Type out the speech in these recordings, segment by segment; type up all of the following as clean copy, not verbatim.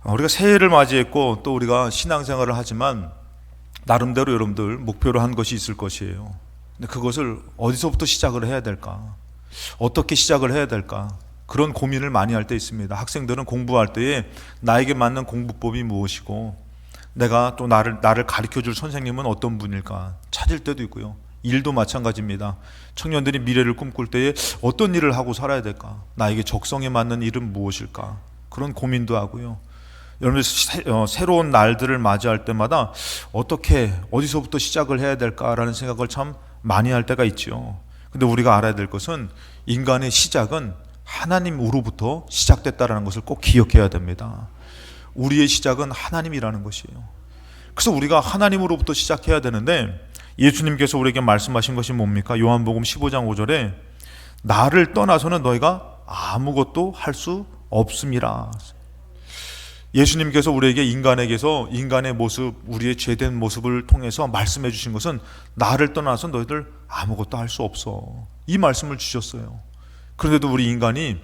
우리가 새해를 맞이했고 또 우리가 신앙생활을 하지만 나름대로 여러분들 목표로 한 것이 있을 것이에요. 근데 그것을 어디서부터 시작을 해야 될까? 어떻게 시작을 해야 될까? 그런 고민을 많이 할 때 있습니다. 학생들은 공부할 때에 나에게 맞는 공부법이 무엇이고 내가 또 나를 가르쳐줄 선생님은 어떤 분일까 찾을 때도 있고요. 일도 마찬가지입니다. 청년들이 미래를 꿈꿀 때에 어떤 일을 하고 살아야 될까? 나에게 적성에 맞는 일은 무엇일까? 그런 고민도 하고요. 여러분들 새로운 날들을 맞이할 때마다 어떻게 어디서부터 시작을 해야 될까라는 생각을 참 많이 할 때가 있죠. 근데 우리가 알아야 될 것은 인간의 시작은 하나님으로부터 시작됐다는 것을 꼭 기억해야 됩니다. 우리의 시작은 하나님이라는 것이에요. 그래서 우리가 하나님으로부터 시작해야 되는데 예수님께서 우리에게 말씀하신 것이 뭡니까? 요한복음 15장 5절에 나를 떠나서는 너희가 아무것도 할 수 없음이라. 예수님께서 우리에게 인간에게서 인간의 모습, 우리의 죄된 모습을 통해서 말씀해 주신 것은 나를 떠나서 너희들 아무것도 할 수 없어. 이 말씀을 주셨어요. 그런데도 우리 인간이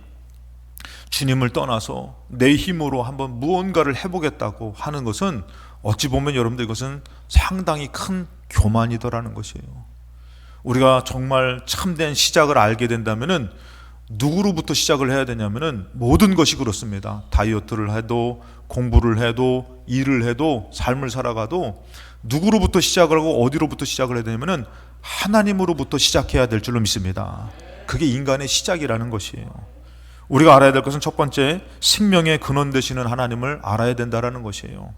주님을 떠나서 내 힘으로 한번 무언가를 해보겠다고 하는 것은 어찌 보면 여러분들 이것은 상당히 큰 교만이더라는 것이에요. 우리가 정말 참된 시작을 알게 된다면은 누구로부터 시작을 해야 되냐면은 모든 것이 그렇습니다. 다이어트를 해도 공부를 해도 일을 해도 삶을 살아가도 누구로부터 시작을 하고 어디로부터 시작을 해야 되냐면은 하나님으로부터 시작해야 될 줄로 믿습니다. 그게 인간의 시작이라는 것이에요. 우리가 알아야 될 것은 첫 번째, 생명의 근원 되시는 하나님을 알아야 된다는 것이에요.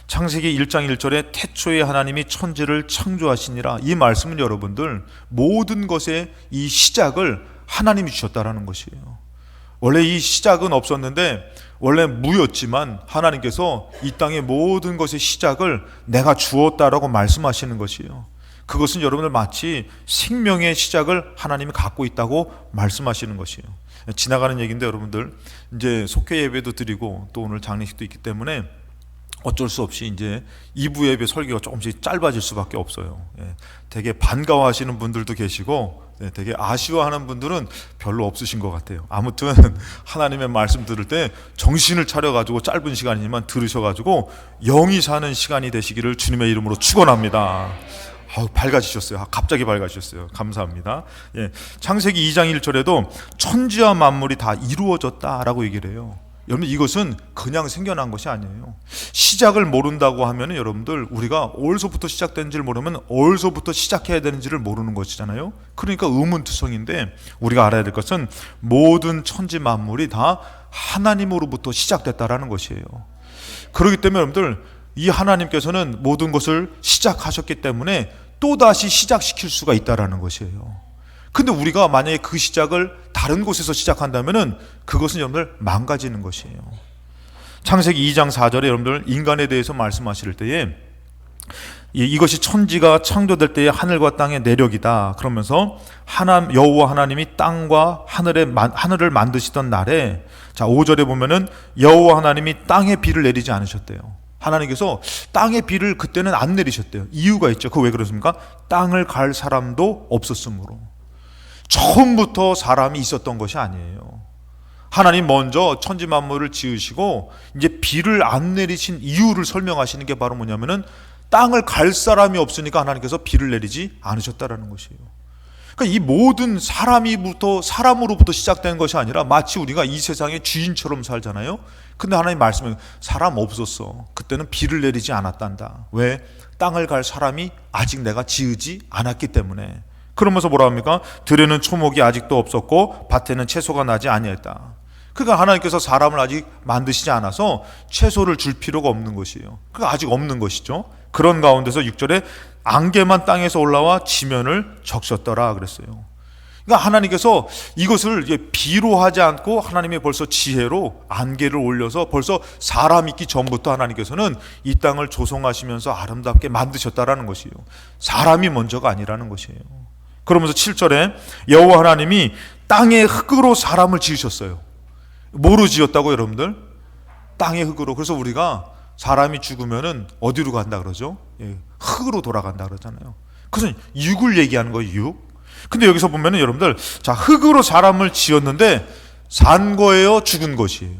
창세기 1장 1절에 태초에 하나님이 천지를 창조하시니라. 이 말씀은 여러분들 모든 것의 이 시작을 하나님이 주셨다라는 것이에요. 원래 이 시작은 없었는데 원래 무였지만 하나님께서 이 땅의 모든 것의 시작을 내가 주었다라고 말씀하시는 것이에요. 그것은 여러분들 마치 생명의 시작을 하나님이 갖고 있다고 말씀하시는 것이에요. 지나가는 얘기인데 여러분들 이제 속회 예배도 드리고 또 오늘 장례식도 있기 때문에 어쩔 수 없이 이제 2부 예배 설교가 조금씩 짧아질 수밖에 없어요. 되게 반가워하시는 분들도 계시고 되게 아쉬워하는 분들은 별로 없으신 것 같아요. 아무튼 하나님의 말씀 들을 때 정신을 차려가지고 짧은 시간이지만 들으셔가지고 영이 사는 시간이 되시기를 주님의 이름으로 축원합니다. 밝아지셨어요. 갑자기 밝아지셨어요. 감사합니다. 창세기 2장 1절에도 천지와 만물이 다 이루어졌다라고 얘기를 해요. 여러분 이것은 그냥 생겨난 것이 아니에요. 시작을 모른다고 하면 여러분들 우리가 어디서부터 시작된지를 모르면 어디서부터 시작해야 되는지를 모르는 것이잖아요. 그러니까 의문투성인데 우리가 알아야 될 것은 모든 천지 만물이 다 하나님으로부터 시작됐다라는 것이에요. 그렇기 때문에 여러분들 이 하나님께서는 모든 것을 시작하셨기 때문에 또다시 시작시킬 수가 있다라는 것이에요. 근데 우리가 만약에 그 시작을 다른 곳에서 시작한다면은 그것은 여러분들 망가지는 것이에요. 창세기 2장 4절에 여러분들 인간에 대해서 말씀하실 때에 이것이 천지가 창조될 때의 하늘과 땅의 내력이다 그러면서 여호와 하나님이 땅과 하늘을 만드시던 날에 5절에 보면은 여호와 하나님이 땅에 비를 내리지 않으셨대요. 하나님께서 땅에 비를 그때는 안 내리셨대요. 이유가 있죠. 그 왜 그렇습니까? 땅을 갈 사람도 없었으므로. 처음부터 사람이 있었던 것이 아니에요. 하나님 먼저 천지 만물을 지으시고 이제 비를 안 내리신 이유를 설명하시는 게 바로 뭐냐면은 땅을 갈 사람이 없으니까 하나님께서 비를 내리지 않으셨다라는 것이에요. 그러니까 이 모든 사람으로부터 시작된 것이 아니라 마치 우리가 이 세상의 주인처럼 살잖아요. 근데 하나님 말씀은 사람 없었어. 그때는 비를 내리지 않았단다. 왜? 땅을 갈 사람이 아직 내가 지으지 않았기 때문에. 그러면서 뭐라 합니까? 들에는 초목이 아직도 없었고 밭에는 채소가 나지 아니했다. 그러니까 하나님께서 사람을 아직 만드시지 않아서 채소를 줄 필요가 없는 것이에요. 그러니까 아직 없는 것이죠. 그런 가운데서 6절에 안개만 땅에서 올라와 지면을 적셨더라 그랬어요. 그러니까 하나님께서 이것을 비로 하지 않고 하나님의 벌써 지혜로 안개를 올려서 벌써 사람 있기 전부터 하나님께서는 이 땅을 조성하시면서 아름답게 만드셨다라는 것이에요. 사람이 먼저가 아니라는 것이에요. 그러면서 7절에 여호와 하나님이 땅의 흙으로 사람을 지으셨어요. 뭐로 지었다고 여러분들? 땅의 흙으로. 그래서 우리가 사람이 죽으면은 어디로 간다 그러죠? 흙으로 돌아간다 그러잖아요. 그것은 육을 얘기하는 거예요. 육. 근데 여기서 보면은 여러분들 흙으로 사람을 지었는데 산 거예요? 죽은 것이에요?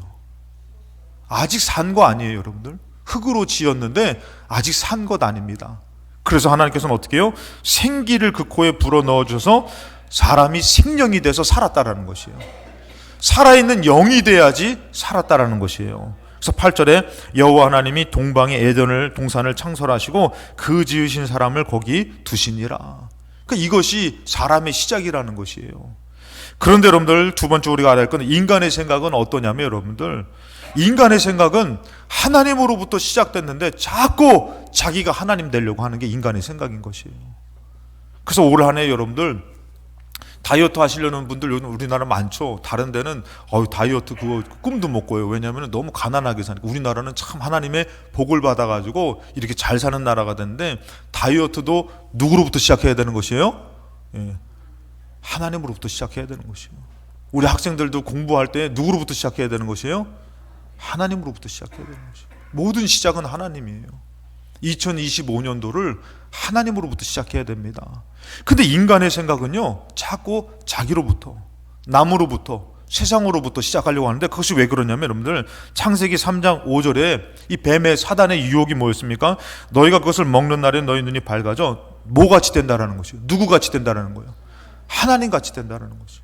아직 산 거 아니에요, 여러분들. 흙으로 지었는데 아직 산 것 아닙니다. 그래서 하나님께서는 어떻게 해요? 생기를 그 코에 불어넣어 주셔서 사람이 생명이 돼서 살았다라는 것이에요. 살아있는 영이 돼야지 살았다라는 것이에요. 그래서 8절에 여호와 하나님이 동방에 에덴을 동산을 창설하시고 그 지으신 사람을 거기 두시니라. 그러니까 이것이 사람의 시작이라는 것이에요. 그런데 여러분들, 두 번째 우리가 알아야 할 건 인간의 생각은 어떠냐면, 여러분들, 인간의 생각은 하나님으로부터 시작됐는데 자꾸 자기가 하나님 되려고 하는 게 인간의 생각인 것이에요. 그래서 올 한 해 여러분들 다이어트 하시려는 분들 우리나라 많죠. 다른 데는 다이어트 그거 꿈도 못 꿔요. 왜냐하면 너무 가난하게 사니까. 우리나라는 참 하나님의 복을 받아가지고 이렇게 잘 사는 나라가 됐는데, 다이어트도 누구로부터 시작해야 되는 것이에요? 예. 하나님으로부터 시작해야 되는 것이에요. 우리 학생들도 공부할 때 누구로부터 시작해야 되는 것이에요? 하나님으로부터 시작해야 되는 것이에요. 모든 시작은 하나님이에요. 2025년도를 하나님으로부터 시작해야 됩니다. 근데 인간의 생각은요, 자꾸 자기로부터, 남으로부터, 세상으로부터 시작하려고 하는데, 그것이 왜 그러냐면, 여러분들, 창세기 3장 5절에 이 뱀의 사단의 유혹이 뭐였습니까? 너희가 그것을 먹는 날에 너희 눈이 밝아져 뭐같이 된다라는 것이에요. 누구같이 된다라는 거예요? 하나님같이 된다라는 것이에요.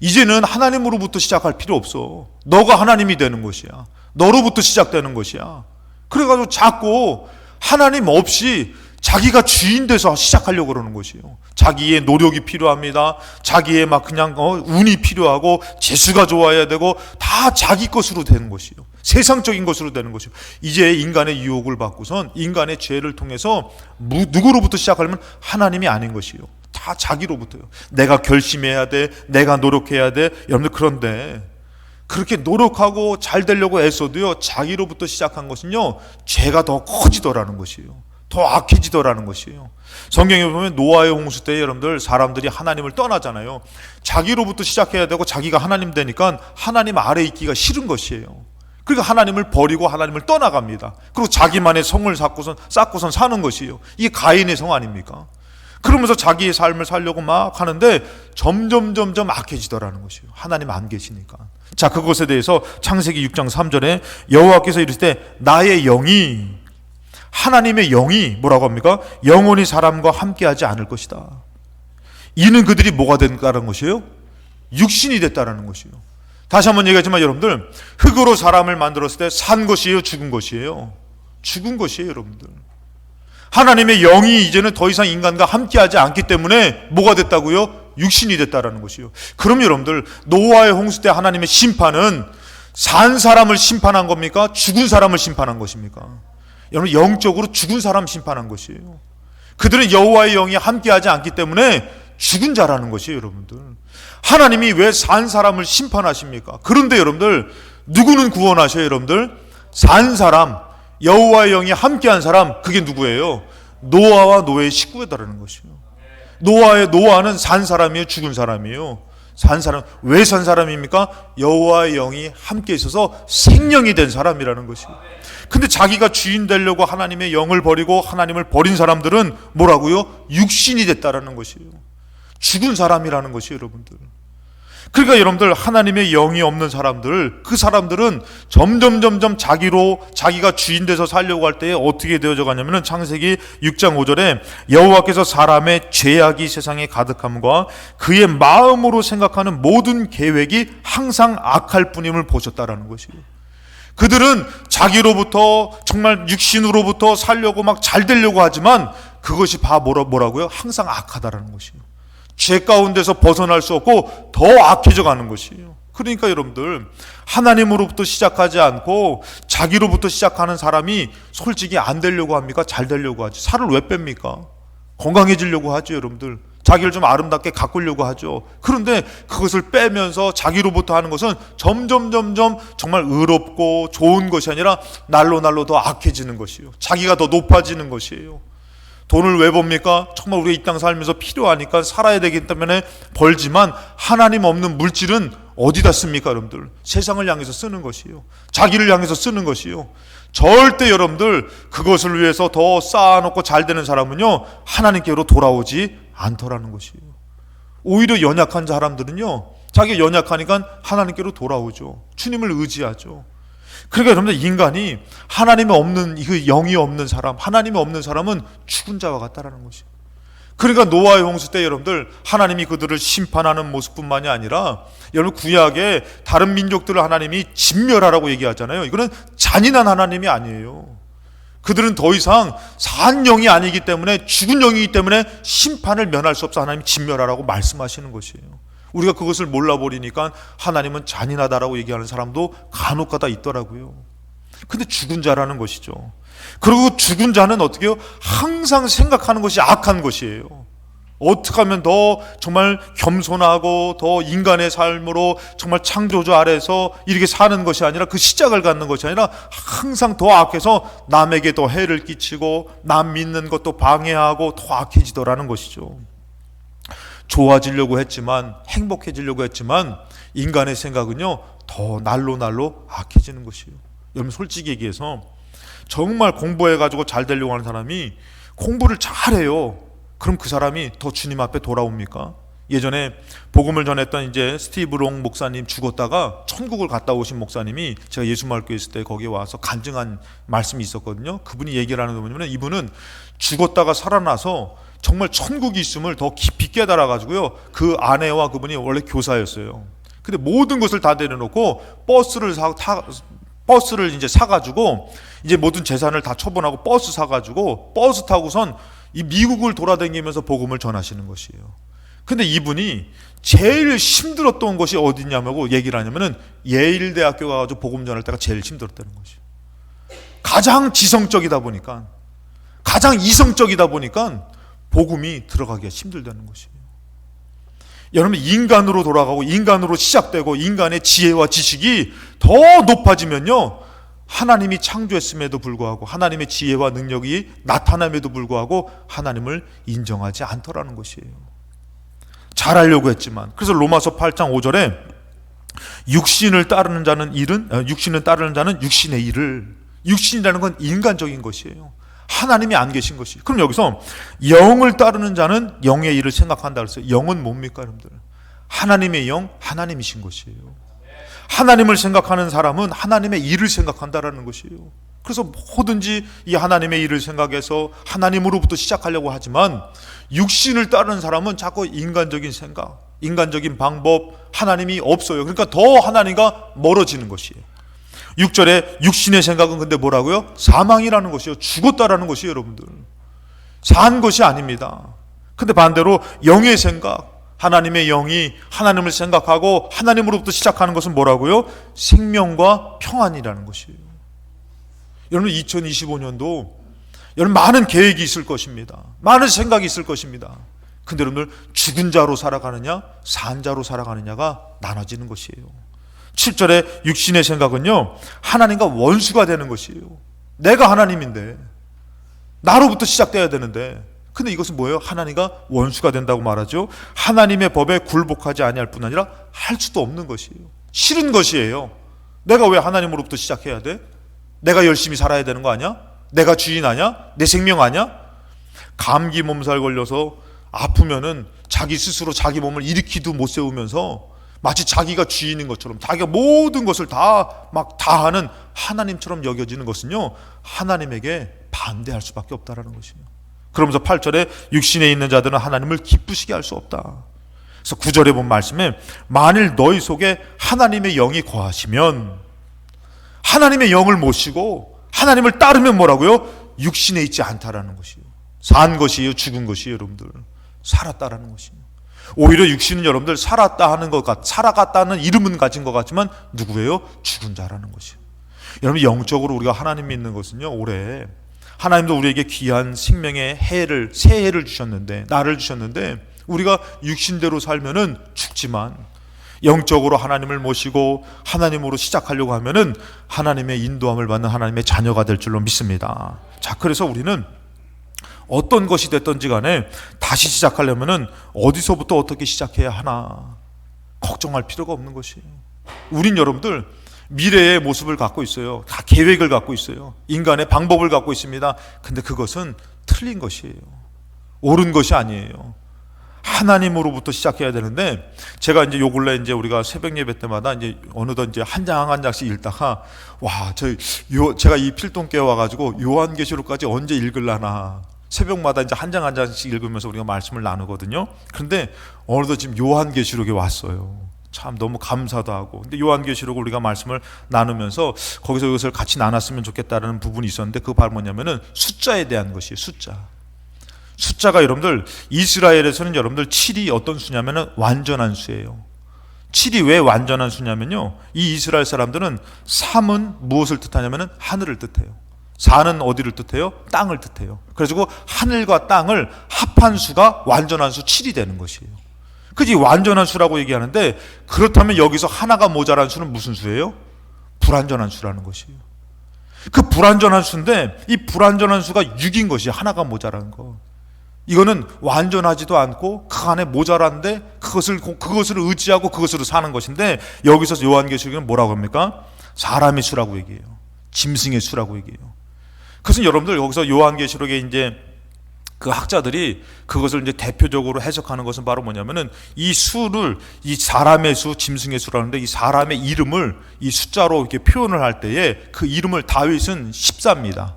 이제는 하나님으로부터 시작할 필요 없어. 너가 하나님이 되는 것이야. 너로부터 시작되는 것이야. 그래가지고 자꾸 하나님 없이 자기가 주인 돼서 시작하려고 그러는 것이에요. 자기의 노력이 필요합니다. 자기의 막 그냥 운이 필요하고 재수가 좋아야 되고 다 자기 것으로 되는 것이에요. 세상적인 것으로 되는 것이에요. 이제 인간의 유혹을 받고선 인간의 죄를 통해서 누구로부터 시작하려면 하나님이 아닌 것이에요. 다 자기로부터요. 내가 결심해야 돼. 내가 노력해야 돼. 여러분들, 그런데 그렇게 노력하고 잘 되려고 애써도요, 자기로부터 시작한 것은요, 죄가 더 커지더라는 것이에요. 더 악해지더라는 것이에요. 성경에 보면 노아의 홍수 때 여러분들, 사람들이 하나님을 떠나잖아요. 자기로부터 시작해야 되고 자기가 하나님 되니까 하나님 아래 있기가 싫은 것이에요. 그러니까 하나님을 버리고 하나님을 떠나갑니다. 그리고 자기만의 성을 쌓고선 사는 것이에요. 이게 가인의 성 아닙니까? 그러면서 자기의 삶을 살려고 막 하는데 점점 악해지더라는 것이에요. 하나님 안 계시니까. 자, 그것에 대해서 창세기 6장 3절에 여호와께서 이르시되 나의 영이, 하나님의 영이 뭐라고 합니까? 영원히 사람과 함께하지 않을 것이다. 이는 그들이 뭐가 된다는 것이에요? 육신이 됐다는 것이에요. 다시 한번 얘기하지만 여러분들, 흙으로 사람을 만들었을 때 산 것이에요? 죽은 것이에요? 죽은 것이에요, 여러분들. 하나님의 영이 이제는 더 이상 인간과 함께하지 않기 때문에 뭐가 됐다고요? 육신이 됐다라는 것이요. 그럼 여러분들, 노아의 홍수 때 하나님의 심판은 산 사람을 심판한 겁니까? 죽은 사람을 심판한 것입니까? 여러분, 영적으로 죽은 사람 심판한 것이에요. 그들은 여호와의 영이 함께하지 않기 때문에 죽은 자라는 것이에요, 여러분들. 하나님이 왜 산 사람을 심판하십니까? 그런데 여러분들, 누구는 구원하셔요, 여러분들? 산 사람, 여호와의 영이 함께한 사람, 그게 누구예요? 노아와 노아의 식구다라는 것이에요. 노아는 산 사람이에요, 죽은 사람이에요? 산 사람. 왜 산 사람입니까? 여호와의 영이 함께 있어서 생명이 된 사람이라는 것이에요. 근데 자기가 주인 되려고 하나님의 영을 버리고 하나님을 버린 사람들은 뭐라고요? 육신이 됐다라는 것이에요. 죽은 사람이라는 것이에요, 여러분들. 그러니까 여러분들, 하나님의 영이 없는 사람들, 그 사람들은 점점 자기가 주인 돼서 살려고 할 때에 어떻게 되어져 가냐면은 창세기 6장 5절에 여호와께서 사람의 죄악이 세상에 가득함과 그의 마음으로 생각하는 모든 계획이 항상 악할 뿐임을 보셨다라는 것이에요. 그들은 자기로부터, 정말 육신으로부터 살려고 막 잘 되려고 하지만 그것이 뭐라고요? 항상 악하다라는 것이에요. 죄 가운데서 벗어날 수 없고 더 악해져 가는 것이에요. 그러니까 여러분들, 하나님으로부터 시작하지 않고 자기로부터 시작하는 사람이 솔직히 안 되려고 합니까? 잘 되려고 하지. 살을 왜 뺍니까? 건강해지려고 하죠, 여러분들. 자기를 좀 아름답게 가꾸려고 하죠. 그런데 그것을 빼면서 자기로부터 하는 것은 점점 정말 의롭고 좋은 것이 아니라 날로 더 악해지는 것이에요. 자기가 더 높아지는 것이에요. 돈을 왜 법니까? 정말 우리가 이 땅 살면서 필요하니까 살아야 되기 때문에 벌지만 하나님 없는 물질은 어디다 씁니까, 여러분들? 세상을 향해서 쓰는 것이에요. 자기를 향해서 쓰는 것이에요. 절대 여러분들, 그것을 위해서 더 쌓아놓고 잘 되는 사람은요, 하나님께로 돌아오지 않더라는 것이에요. 오히려 연약한 사람들은요, 자기가 연약하니까 하나님께로 돌아오죠. 주님을 의지하죠. 그러니까 여러분들, 인간이 하나님이 없는, 그 영이 없는 사람, 하나님이 없는 사람은 죽은 자와 같다라는 것이에요. 그러니까 노아의 홍수 때 여러분들, 하나님이 그들을 심판하는 모습뿐만이 아니라, 여러분 구약에 다른 민족들을 하나님이 진멸하라고 얘기하잖아요. 이거는 잔인한 하나님이 아니에요. 그들은 더 이상 산 영이 아니기 때문에, 죽은 영이기 때문에 심판을 면할 수 없어 하나님이 진멸하라고 말씀하시는 것이에요. 우리가 그것을 몰라버리니까 하나님은 잔인하다라고 얘기하는 사람도 간혹가다 있더라고요. 근데 죽은 자라는 것이죠. 그리고 죽은 자는 어떻게 해요? 항상 생각하는 것이 악한 것이에요. 어떻게 하면 더 정말 겸손하고 더 인간의 삶으로 정말 창조주 아래에서 이렇게 사는 것이 아니라, 그 시작을 갖는 것이 아니라 항상 더 악해서 남에게 더 해를 끼치고 남 믿는 것도 방해하고 더 악해지더라는 것이죠. 좋아지려고 했지만, 행복해지려고 했지만, 인간의 생각은요 더 날로 악해지는 것이에요. 여러분, 솔직히 얘기해서 정말 공부해가지고 잘 되려고 하는 사람이 공부를 잘해요. 그럼 그 사람이 더 주님 앞에 돌아옵니까? 예전에 복음을 전했던 이제 스티브 롱 목사님, 죽었다가 천국을 갔다 오신 목사님이, 제가 예수말교회 있을 때 거기에 와서 간증한 말씀이 있었거든요. 그분이 얘기를 하는 게 뭐냐면, 이분은 죽었다가 살아나서 정말 천국이 있음을 더 깊이 깨달아가지고요, 그 아내와 그분이 원래 교사였어요. 근데 모든 것을 다 내려놓고 버스를 이제 사가지고, 이제 모든 재산을 다 처분하고 버스 사가지고 버스 타고선 이 미국을 돌아다니면서 복음을 전하시는 것이에요. 근데 이분이 제일 힘들었던 것이 어디냐고 얘기를 하냐면은, 예일대학교 가가지고 복음 전할 때가 제일 힘들었다는 것이에요. 가장 지성적이다 보니까, 가장 이성적이다 보니까 복음이 들어가기가 힘들다는 것이에요. 여러분, 인간으로 돌아가고 인간으로 시작되고 인간의 지혜와 지식이 더 높아지면요, 하나님이 창조했음에도 불구하고, 하나님의 지혜와 능력이 나타남에도 불구하고 하나님을 인정하지 않더라는 것이에요. 잘하려고 했지만. 그래서 로마서 8장 5절에 육신을 따르는 자는 육신의 일을, 육신이라는 건 인간적인 것이에요. 하나님이 안 계신 것이. 그럼 여기서 영을 따르는 자는 영의 일을 생각한다 그랬어요. 영은 뭡니까, 여러분들? 하나님의 영, 하나님이신 것이에요. 하나님을 생각하는 사람은 하나님의 일을 생각한다라는 것이에요. 그래서 뭐든지 이 하나님의 일을 생각해서 하나님으로부터 시작하려고 하지만, 육신을 따르는 사람은 자꾸 인간적인 생각, 인간적인 방법, 하나님이 없어요. 그러니까 더 하나님과 멀어지는 것이에요. 6절에 육신의 생각은 근데 뭐라고요? 사망이라는 것이요, 죽었다라는 것이에요. 여러분들, 산 것이 아닙니다. 근데 반대로 영의 생각, 하나님의 영이 하나님을 생각하고 하나님으로부터 시작하는 것은 뭐라고요? 생명과 평안이라는 것이에요. 여러분, 2025년도 여러분 많은 계획이 있을 것입니다. 많은 생각이 있을 것입니다. 근데 여러분들, 죽은 자로 살아가느냐 산 자로 살아가느냐가 나눠지는 것이에요. 7절에 육신의 생각은요, 하나님과 원수가 되는 것이에요. 내가 하나님인데, 나로부터 시작돼야 되는데, 근데 이것은 뭐예요? 하나님과 원수가 된다고 말하죠. 하나님의 법에 굴복하지 아니할 뿐 아니라 할 수도 없는 것이에요. 싫은 것이에요. 내가 왜 하나님으로부터 시작해야 돼? 내가 열심히 살아야 되는 거 아니야? 내가 주인 아니야? 내 생명 아니야? 감기 몸살 걸려서 아프면은 자기 스스로 자기 몸을 일으키도 못 세우면서 마치 자기가 주인인 것처럼, 자기가 모든 것을 다 하는 하나님처럼 여겨지는 것은요, 하나님에게 반대할 수밖에 없다라는 것이에요. 그러면서 8절에 육신에 있는 자들은 하나님을 기쁘시게 할 수 없다. 그래서 9절에 본 말씀에, 만일 너희 속에 하나님의 영이 거하시면, 하나님의 영을 모시고 하나님을 따르면 뭐라고요? 육신에 있지 않다라는 것이에요. 산 것이에요, 죽은 것이에요. 여러분들, 살았다라는 것이에요. 오히려 육신은 여러분들 살아갔다는 이름은 가진 것 같지만 누구예요? 죽은 자라는 것이에요. 여러분, 영적으로 우리가 하나님 믿는 것은요, 올해 하나님도 우리에게 귀한 생명의 새 해를 주셨는데, 나를 주셨는데, 우리가 육신대로 살면은 죽지만 영적으로 하나님을 모시고 하나님으로 시작하려고 하면은 하나님의 인도함을 받는 하나님의 자녀가 될 줄로 믿습니다. 자, 그래서 우리는 어떤 것이 됐든지 간에 다시 시작하려면은 어디서부터 어떻게 시작해야 하나 걱정할 필요가 없는 것이에요. 우린 여러분들 미래의 모습을 갖고 있어요. 다 계획을 갖고 있어요. 인간의 방법을 갖고 있습니다. 근데 그것은 틀린 것이에요. 옳은 것이 아니에요. 하나님으로부터 시작해야 되는데, 제가 이제 요 근래 이제 우리가 새벽 예배 때마다 이제 어느덧 이제 한 장 한 장씩 읽다가, 와, 제가 이 필동 깨어 와가지고 요한계시록까지 언제 읽을라나. 새벽마다 이제 한 장 한 장씩 읽으면서 우리가 말씀을 나누거든요. 그런데 어느덧 지금 요한계시록에 왔어요. 참 너무 감사도 하고. 근데 요한계시록을 우리가 말씀을 나누면서 거기서 이것을 같이 나눴으면 좋겠다는 부분이 있었는데, 그거 바로 뭐냐면은 숫자에 대한 것이에요. 숫자가 여러분들, 이스라엘에서는 여러분들 7이 어떤 수냐면은 완전한 수예요. 7이 왜 완전한 수냐면요, 이 이스라엘 사람들은 3은 무엇을 뜻하냐면은 하늘을 뜻해요. 4는 어디를 뜻해요? 땅을 뜻해요. 그래서 하늘과 땅을 합한 수가 완전한 수 7이 되는 것이에요. 그지? 완전한 수라고 얘기하는데, 그렇다면 여기서 하나가 모자란 수는 무슨 수예요? 불완전한 수라는 것이에요. 그 불완전한 수인데, 이 불완전한 수가 6인 것이 하나가 모자란 거. 이거는 완전하지도 않고 그 안에 모자란데 그것을 의지하고 그것으로 사는 것인데, 여기서 요한계시록은 뭐라고 합니까? 사람의 수라고 얘기해요. 짐승의 수라고 얘기해요. 그래서 여러분들 여기서 요한계시록에 이제 그 학자들이 그것을 이제 대표적으로 해석하는 것은 바로 뭐냐면은, 이 수를, 이 사람의 수, 짐승의 수라는데, 이 사람의 이름을 이 숫자로 이렇게 표현을 할 때에 그 이름을 다윗은 14입니다.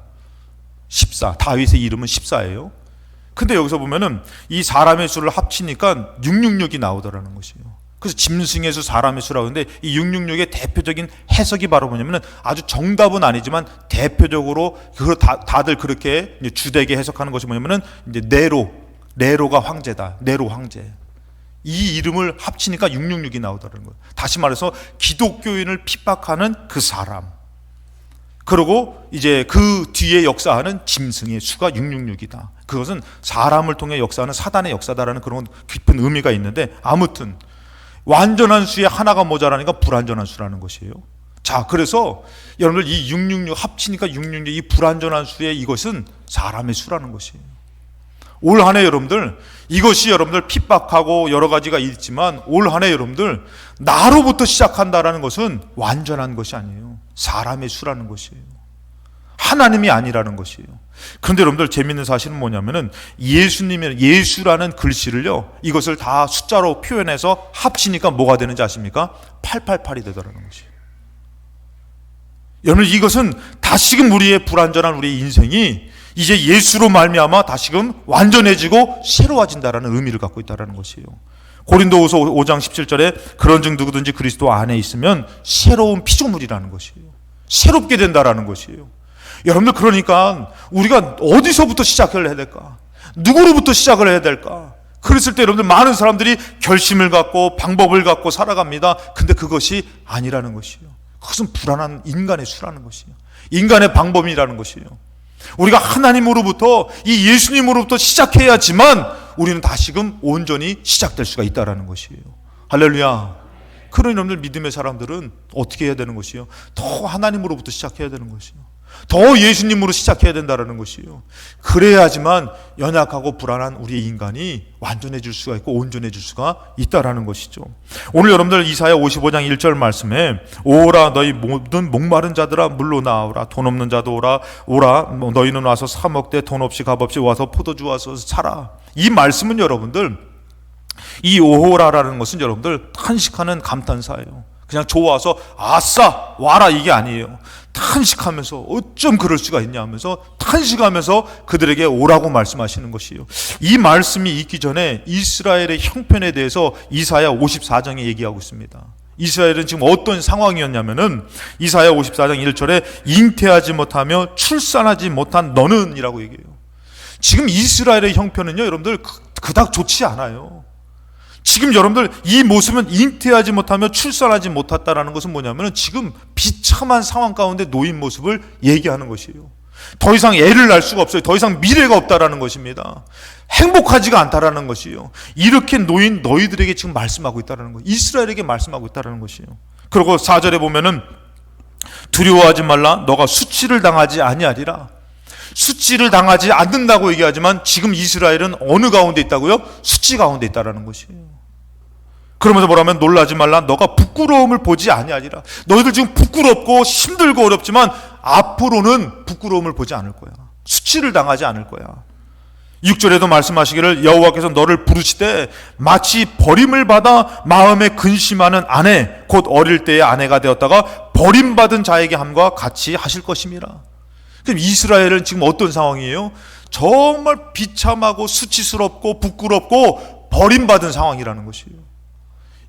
14. 다윗의 이름은 14예요. 근데 여기서 보면은 이 사람의 수를 합치니까 666이 나오더라는 것이에요. 그래서 짐승의 수, 사람의 수라고 하는데, 이 666의 대표적인 해석이 바로 뭐냐면은, 아주 정답은 아니지만 대표적으로 다들 그렇게 주되게 해석하는 것이 뭐냐면은, 이제 네로가 황제다. 네로 황제. 이 이름을 합치니까 666이 나오더라는 거예요. 다시 말해서 기독교인을 핍박하는 그 사람, 그리고 이제 그 뒤에 역사하는 짐승의 수가 666이다. 그것은 사람을 통해 역사하는 사단의 역사다라는 그런 깊은 의미가 있는데, 아무튼 완전한 수에 하나가 모자라니까 불완전한 수라는 것이에요. 자, 그래서 여러분들 이 666 합치니까 666, 이 불완전한 수의 이것은 사람의 수라는 것이에요. 올 한 해 여러분들, 이것이 여러분들 핍박하고 여러 가지가 있지만, 올 한 해 여러분들 나로부터 시작한다라는 것은 완전한 것이 아니에요. 사람의 수라는 것이에요. 하나님이 아니라는 것이에요. 그런데 여러분들 재밌는 사실은 뭐냐면은, 예수라는 글씨를요, 이것을 다 숫자로 표현해서 합치니까 뭐가 되는지 아십니까? 888이 되더라는 것이에요. 여러분, 이것은 다시금 우리의 불완전한 우리의 인생이 이제 예수로 말미암아 다시금 완전해지고 새로워진다라는 의미를 갖고 있다라는 것이에요. 고린도후서 5장 17절에 그런즉 누구든지 그리스도 안에 있으면 새로운 피조물이라는 것이에요. 새롭게 된다라는 것이에요. 여러분들, 그러니까 우리가 어디서부터 시작을 해야 될까? 누구로부터 시작을 해야 될까? 그랬을 때 여러분들, 많은 사람들이 결심을 갖고 방법을 갖고 살아갑니다. 근데 그것이 아니라는 것이에요. 그것은 불안한 인간의 수라는 것이에요. 인간의 방법이라는 것이에요. 우리가 하나님으로부터, 이 예수님으로부터 시작해야지만 우리는 다시금 온전히 시작될 수가 있다라는 것이에요. 할렐루야. 그런 여러분들, 믿음의 사람들은 어떻게 해야 되는 것이에요? 더 하나님으로부터 시작해야 되는 것이에요. 더 예수님으로 시작해야 된다는 것이에요. 그래야지만 연약하고 불안한 우리의 인간이 완전해질 수가 있고 온전해질 수가 있다는 것이죠. 오늘 여러분들 이사야 55장 1절 말씀에, 오라 너희 모든 목마른 자들아 물로 나오라, 돈 없는 자도 오라 너희는 와서 사 먹되 돈 없이 값 없이 와서 포도주 와서 사라. 이 말씀은 여러분들, 이 오호라라는 것은 여러분들 탄식하는 감탄사예요. 그냥 좋아서 아싸 와라 이게 아니에요. 탄식하면서 어쩜 그럴 수가 있냐 하면서 탄식하면서 그들에게 오라고 말씀하시는 것이에요. 이 말씀이 있기 전에 이스라엘의 형편에 대해서 이사야 54장에 얘기하고 있습니다. 이스라엘은 지금 어떤 상황이었냐면은, 이사야 54장 1절에 잉태하지 못하며 출산하지 못한 너는 이라고 얘기해요. 지금 이스라엘의 형편은요, 여러분들 그닥 좋지 않아요. 지금 여러분들 이 모습은 잉태하지 못하며 출산하지 못했다라는 것은 뭐냐면, 지금 비참한 상황 가운데 놓인 모습을 얘기하는 것이에요. 더 이상 애를 낳을 수가 없어요. 더 이상 미래가 없다라는 것입니다. 행복하지가 않다라는 것이에요. 이렇게 놓인 너희들에게 지금 말씀하고 있다라는 거예요. 이스라엘에게 말씀하고 있다라는 것이에요. 그리고 4절에 보면은, 두려워하지 말라, 너가 수치를 당하지 아니하리라. 수치를 당하지 않는다고 얘기하지만 지금 이스라엘은 어느 가운데 있다고요? 수치 가운데 있다라는 것이에요. 그러면서 뭐라면, 놀라지 말라, 너가 부끄러움을 보지 아니하리라. 너희들 지금 부끄럽고 힘들고 어렵지만 앞으로는 부끄러움을 보지 않을 거야. 수치를 당하지 않을 거야. 6절에도 말씀하시기를 여호와께서 너를 부르시되 마치 버림을 받아 마음에 근심하는 아내 곧 어릴 때의 아내가 되었다가 버림받은 자에게 함과 같이 하실 것임이라. 그럼 이스라엘은 지금 어떤 상황이에요? 정말 비참하고 수치스럽고 부끄럽고 버림받은 상황이라는 것이에요.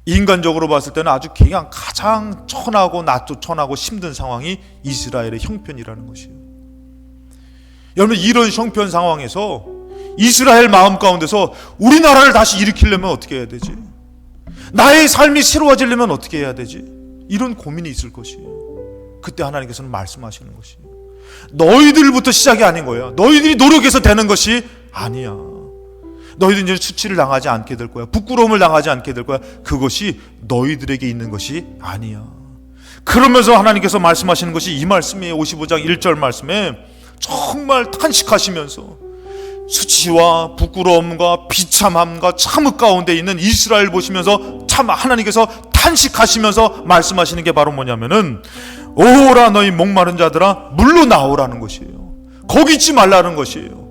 인간적으로 봤을 때는 아주 그냥 가장 천하고 나조천하고 힘든 상황이 이스라엘의 형편이라는 것이에요. 여러분, 이런 형편 상황에서 이스라엘 마음 가운데서 우리나라를 다시 일으키려면 어떻게 해야 되지? 나의 삶이 새로워지려면 어떻게 해야 되지? 이런 고민이 있을 것이에요. 그때 하나님께서는 말씀하시는 것이에요. 너희들부터 시작이 아닌 거야. 너희들이 노력해서 되는 것이 아니야. 너희들 이제 수치를 당하지 않게 될 거야. 부끄러움을 당하지 않게 될 거야. 그것이 너희들에게 있는 것이 아니야. 그러면서 하나님께서 말씀하시는 것이 이 말씀이에요. 55장 1절 말씀에 정말 탄식하시면서 수치와 부끄러움과 비참함과 참흑 가운데 있는 이스라엘 보시면서 참 하나님께서 탄식하시면서 말씀하시는 게 바로 뭐냐면은 오라 너희 목마른 자들아 물로 나오라는 것이에요. 거기 있지 말라는 것이에요.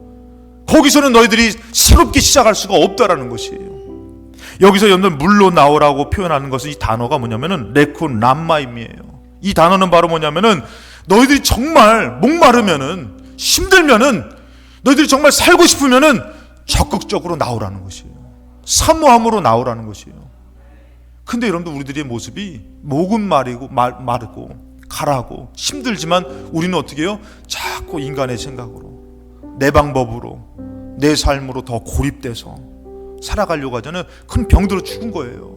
거기서는 너희들이 새롭게 시작할 수가 없다라는 것이에요. 여기서 여러분들 물로 나오라고 표현하는 것은 이 단어가 뭐냐면은 레쿤 람마임이에요. 이 단어는 바로 뭐냐면은 너희들이 정말 목마르면은 힘들면은 너희들이 정말 살고 싶으면은 적극적으로 나오라는 것이에요. 사모함으로 나오라는 것이에요. 근데 여러분들 우리들의 모습이 목은 마르고 가라고 힘들지만 우리는 어떻게 해요? 자꾸 인간의 생각으로 내 방법으로 내 삶으로 더 고립돼서 살아가려고 하잖아요. 그럼 병들어 죽은 거예요.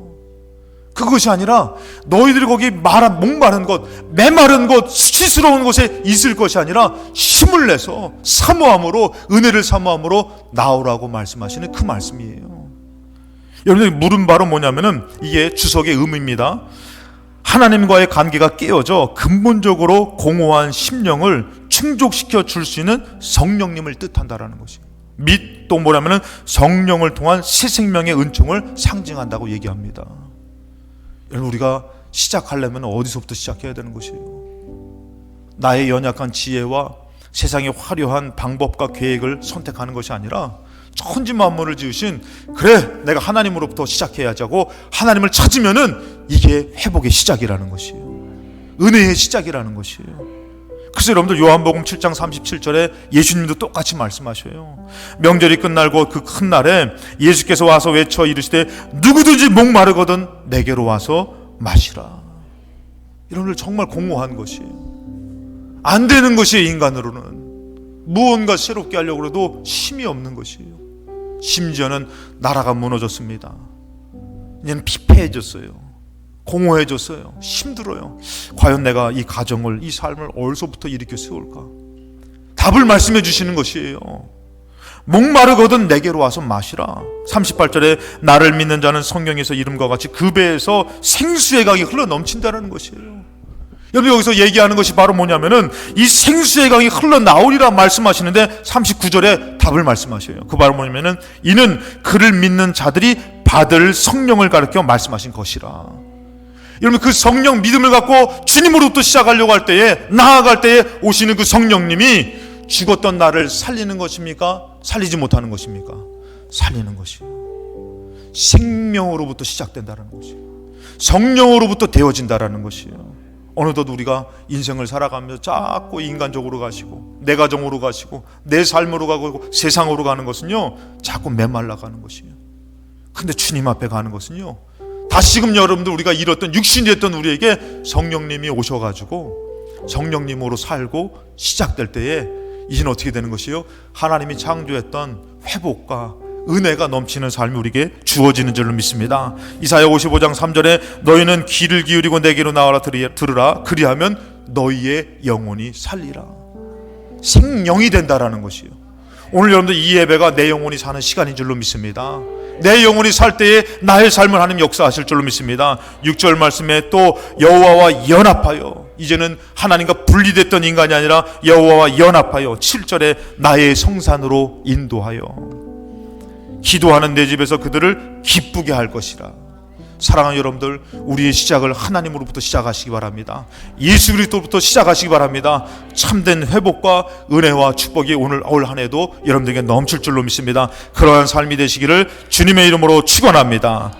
그것이 아니라 너희들이 거기 목마른 것, 메마른 것, 수치스러운 곳에 있을 것이 아니라 힘을 내서 사모함으로, 은혜를 사모함으로 나오라고 말씀하시는 그 말씀이에요. 여러분들 물은 바로 뭐냐면은 이게 주석의 의미입니다. 하나님과의 관계가 깨어져 근본적으로 공허한 심령을 충족시켜 줄 수 있는 성령님을 뜻한다라는 것이에요. 및 또 뭐냐면은 성령을 통한 새 생명의 은총을 상징한다고 얘기합니다. 여러분, 우리가 시작하려면 어디서부터 시작해야 되는 것이에요? 나의 연약한 지혜와 세상의 화려한 방법과 계획을 선택하는 것이 아니라 천지 만물을 지으신 그래 내가 하나님으로부터 시작해야지 하고 하나님을 찾으면은 이게 회복의 시작이라는 것이에요. 은혜의 시작이라는 것이에요. 그래서 여러분들 요한복음 7장 37절에 예수님도 똑같이 말씀하셔요. 명절이 끝날고 그 큰 날에 예수께서 와서 외쳐 이르시되 누구든지 목마르거든 내게로 와서 마시라. 여러분들 정말 공허한 것이에요. 안 되는 것이에요. 인간으로는 무언가 새롭게 하려고 해도 힘이 없는 것이에요. 심지어는 나라가 무너졌습니다. 이제는 피폐해졌어요. 공허해졌어요. 힘들어요. 과연 내가 이 가정을, 이 삶을 어디서부터 일으켜 세울까? 답을 말씀해 주시는 것이에요. 목마르거든 내게로 와서 마시라. 38절에 나를 믿는 자는 성경에서 이름과 같이 그 배에서 생수의 강이 흘러 넘친다는 것이에요. 여러분, 여기서 얘기하는 것이 바로 뭐냐면은 이 생수의 강이 흘러나오리라 말씀하시는데 39절에 답을 말씀하셔요. 그 바로 뭐냐면은 이는 그를 믿는 자들이 받을 성령을 가르쳐 말씀하신 것이라. 여러분, 그 성령 믿음을 갖고 주님으로부터 시작하려고 할 때에, 나아갈 때에 오시는 그 성령님이 죽었던 나를 살리는 것입니까? 살리지 못하는 것입니까? 살리는 것이에요. 생명으로부터 시작된다는 것이에요. 성령으로부터 되어진다는 것이에요. 어느덧 우리가 인생을 살아가면서 자꾸 인간적으로 가시고 내 가정으로 가시고 내 삶으로 가고 세상으로 가는 것은요 자꾸 메말라가는 것이에요. 근데 주님 앞에 가는 것은요 다시금 여러분들 우리가 잃었던 육신이 됐던 우리에게 성령님이 오셔가지고 성령님으로 살고 시작될 때에 이제는 어떻게 되는 것이에요? 하나님이 창조했던 회복과 은혜가 넘치는 삶이 우리에게 주어지는 줄로 믿습니다. 이사야 55장 3절에 너희는 귀를 기울이고 내게로 나와라 들으라 그리하면 너희의 영혼이 살리라. 생명이 된다라는 것이에요. 오늘 여러분들 이 예배가 내 영혼이 사는 시간인 줄로 믿습니다. 내 영혼이 살 때에 나의 삶을 하나님 역사하실 줄로 믿습니다. 6절 말씀에 또 여호와와 연합하여, 이제는 하나님과 분리됐던 인간이 아니라 여호와와 연합하여 7절에 나의 성산으로 인도하여 기도하는 내 집에서 그들을 기쁘게 할 것이라. 사랑하는 여러분들, 우리의 시작을 하나님으로부터 시작하시기 바랍니다. 예수 그리스도부터 시작하시기 바랍니다. 참된 회복과 은혜와 축복이 오늘 올 한 해도 여러분들에게 넘칠 줄로 믿습니다. 그러한 삶이 되시기를 주님의 이름으로 축원합니다.